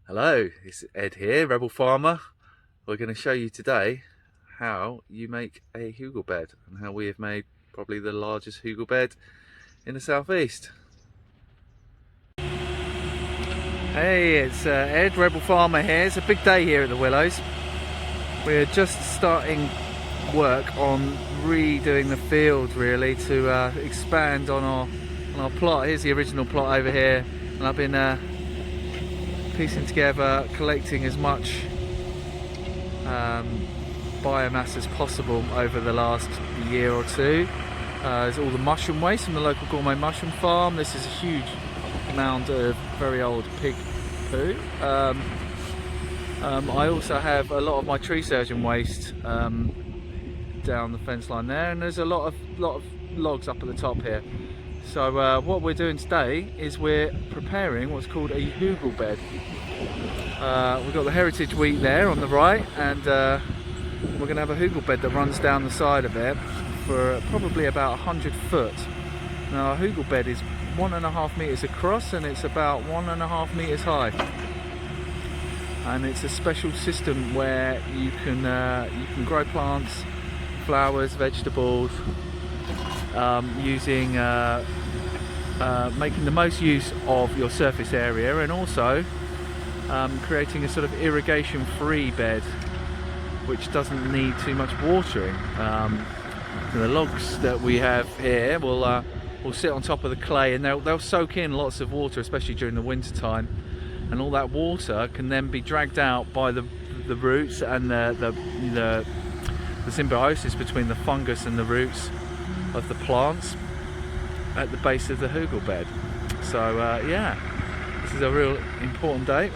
Hello, it's Ed here, Rebel Farmer. We're going to show you today how you make a hugel bed and how we have made probably the largest hugel bed in the southeast. Hey, it's Ed, Rebel Farmer here. It's a big day here at the Willows. We're just starting work on redoing the field really to expand on our plot. Here's the original plot over here, and I've been piecing together, collecting as much biomass as possible over the last year or two. There's all the mushroom waste from the local gourmet mushroom farm. This is a huge mound of very old pig poo. I also have a lot of my tree surgeon waste down the fence line there, and there's a lot of logs up at the top here. So what we're doing today is we're preparing what's called a hugel bed. We've got the heritage wheat there on the right, and we're going to have a hugel bed that runs down the side of it for probably about 100 foot. Now, a hugel bed is 1.5 meters across and it's about 1.5 meters high. And it's a special system where you can grow plants, flowers, vegetables, using making the most use of your surface area, and also creating a sort of irrigation free bed which doesn't need too much watering. The logs that we have here will sit on top of the clay, and they'll soak in lots of water, especially during the winter time, and all that water can then be dragged out by the roots and the symbiosis between the fungus and the roots of the plants at the base of the hugel bed. So yeah, this is a real important day.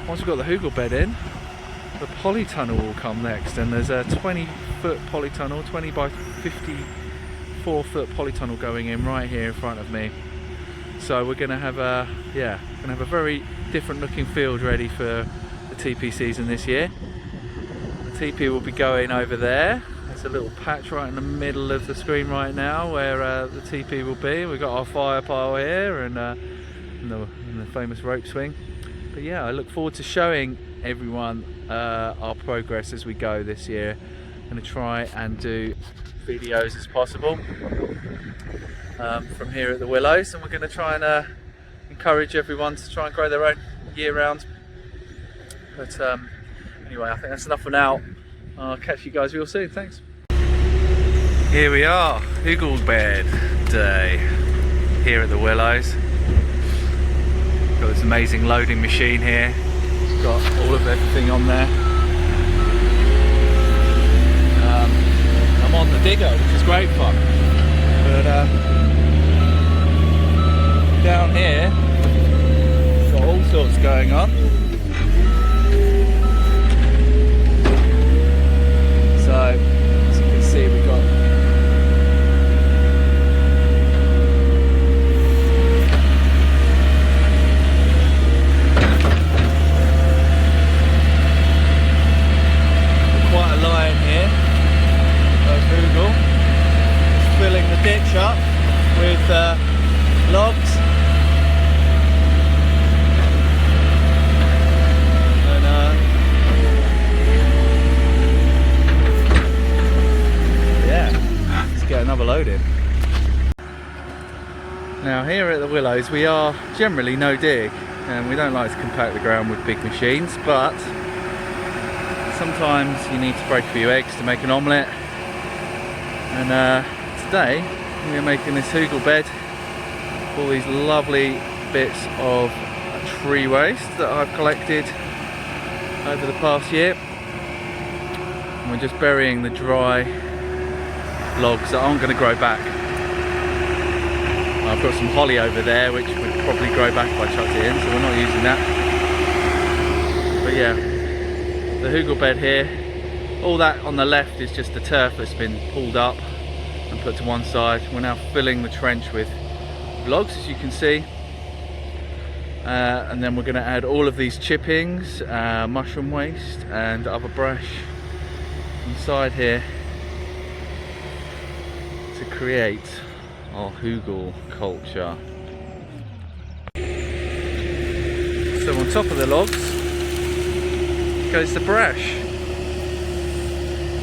Once we've got the hugel bed in, the polytunnel will come next, and there's a 20-foot polytunnel, 20 by 54-foot polytunnel going in right here in front of me. So we're going to have a very different looking field ready for the TP season this year. The TP will be going over there. There's a little patch right in the middle of the screen right now where the TP will be. We've got our fire pile here and the famous rope swing. But yeah, I look forward to showing everyone our progress as we go this year. I'm going to try and do videos as possible from here at the Willows, and we're going to try and encourage everyone to try and grow their own year round. But anyway, I think that's enough for now. I'll catch you guys real soon. Thanks. Here we are, hugel bed day here at the Willows. Got this amazing loading machine here. It's got all of everything on there. I'm on the digger, which is great fun. But down here, got all sorts going on. So, as you can see, we've got quite a line here of hugel. Just filling the ditch up with logs. Another load in. Now here at the Willows we are generally no dig, and we don't like to compact the ground with big machines, but sometimes you need to break a few eggs to make an omelette, and today we are making this hugel bed, all these lovely bits of tree waste that I've collected over the past year, and we're just burying the dry logs that aren't going to grow back. I've got some holly over there which would probably grow back if I chucked it in, so we're not using that. But yeah, the hugel bed here, all that on the left is just the turf that's been pulled up and put to one side. We're now filling the trench with logs, as you can see, and then we're going to add all of these chippings, mushroom waste and other brush inside here to create our hugel culture. So on top of the logs goes the brash.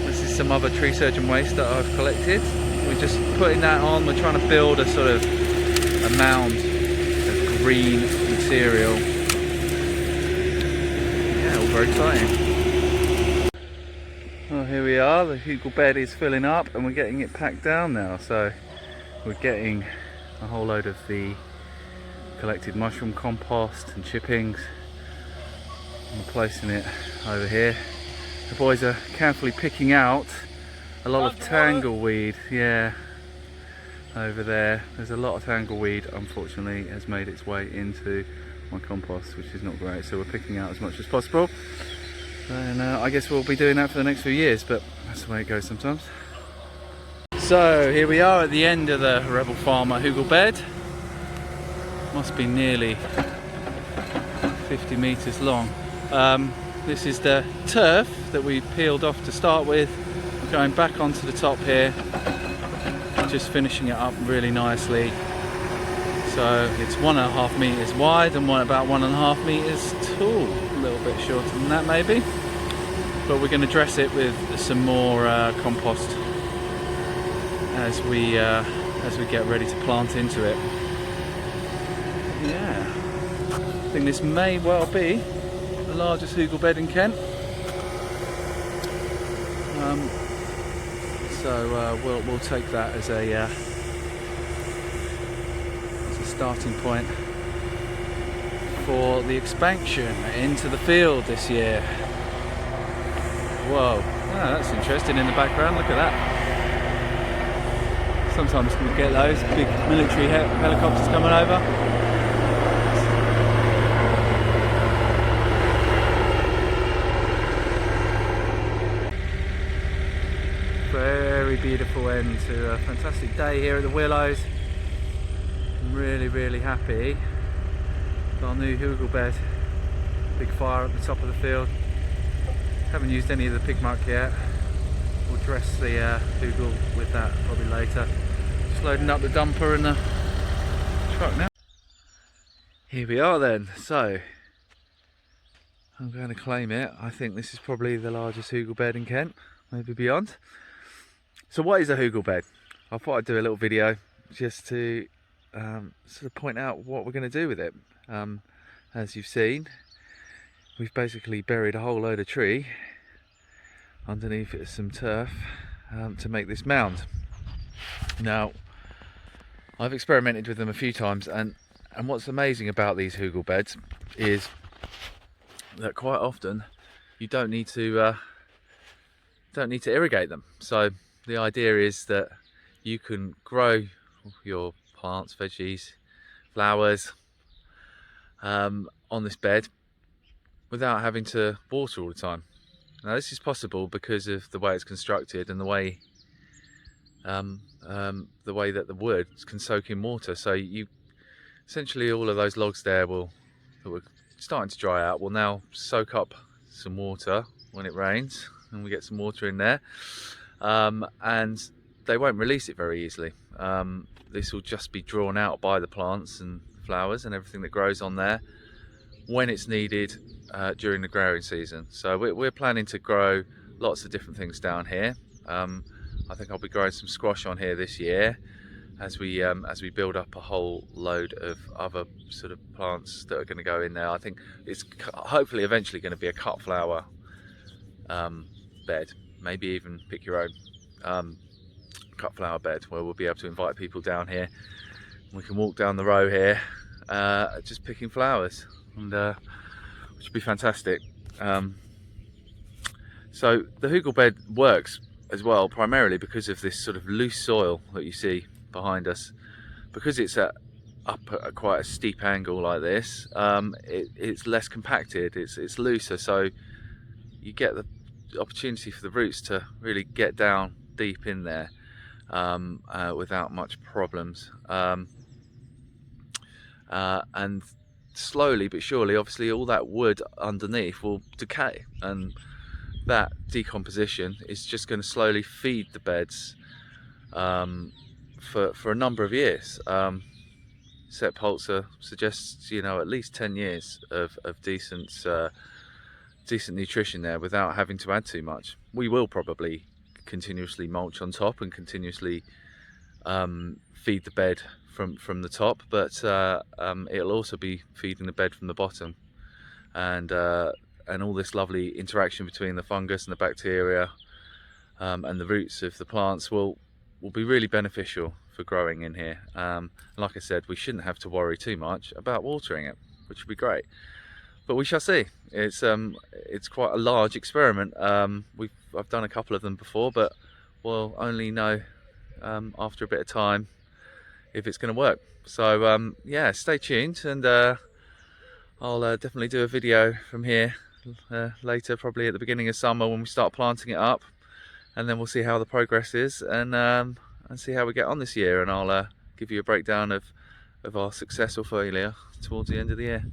This is some other tree surgeon waste that I've collected. We're just putting that on. We're trying to build a sort of a mound of green material. Yeah, all very exciting. Well, here we are. The hugel bed is filling up and we're getting it packed down now. So we're getting a whole load of the collected mushroom compost and chippings. I'm placing it over here. The boys are carefully picking out a lot of tangleweed. Yeah, over there. There's a lot of tangleweed, unfortunately, has made its way into my compost, which is not great. So we're picking out as much as possible. And I guess we'll be doing that for the next few years, but that's the way it goes sometimes. So here we are at the end of the Rebel Farmer hugel bed. Must be nearly 50 meters long. This is the turf that we peeled off to start with. We're going back onto the top here, just finishing it up really nicely. So it's 1.5 meters wide and about 1.5 meters tall. A little bit shorter than that maybe. But we're going to dress it with some more compost as we get ready to plant into it. Yeah, I think this may well be the largest hugel bed in Kent. So we'll take that as a starting point for the expansion into the field this year. Whoa, that's interesting in the background. Look at that. Sometimes we get those big military helicopters coming over. Very beautiful end to a fantastic day here at the Willows. I'm really happy with our new hugel bed. Big fire at the top of the field. Haven't used any of the pig muck yet. We'll dress the hugel with that probably later. Just loading up the dumper and the truck now. Here we are then. So I'm going to claim it. I think this is probably the largest hugel bed in Kent, maybe beyond. So what is a hugel bed? I thought I'd do a little video just to sort of point out what we're going to do with it. As you've seen, we've basically buried a whole load of tree underneath it, some turf, to make this mound. Now, I've experimented with them a few times, and what's amazing about these hugel beds is that quite often you don't need to irrigate them. So the idea is that you can grow your plants, veggies, flowers on this bed without having to water all the time. Now this is possible because of the way it's constructed and the way that the wood can soak in water. So you essentially, all of those logs there that were starting to dry out will now soak up some water when it rains, and we get some water in there. And they won't release it very easily. This will just be drawn out by the plants and flowers and everything that grows on there when it's needed during the growing season. So we're planning to grow lots of different things down here. I think I'll be growing some squash on here this year as we build up a whole load of other sort of plants that are going to go in there. I think it's hopefully eventually going to be a cut flower bed, maybe even pick your own cut flower bed, where we'll be able to invite people down here. We can walk down the row here just picking flowers, and which would be fantastic. So the hugel bed works as well primarily because of this sort of loose soil that you see behind us. Because it's up at quite a steep angle like this, it's less compacted, it's looser, so you get the opportunity for the roots to really get down deep in there without much problems. And slowly but surely, obviously, all that wood underneath will decay, and that decomposition is just going to slowly feed the beds for a number of years. set pulsar suggests, you know, at least 10 years of decent nutrition there without having to add too much. We will probably continuously mulch on top and continuously feed the bed from the top, but it'll also be feeding the bed from the bottom, and all this lovely interaction between the fungus and the bacteria and the roots of the plants will be really beneficial for growing in here. Like I said, we shouldn't have to worry too much about watering it, which would be great, but we shall see. It's quite a large experiment. I've done a couple of them before, but we'll only know after a bit of time if it's going to work. So yeah, stay tuned, and I'll definitely do a video from here later, probably at the beginning of summer when we start planting it up, and then we'll see how the progress is, and see how we get on this year, and I'll give you a breakdown of our success or failure towards the end of the year.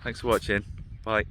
Thanks for watching. Bye.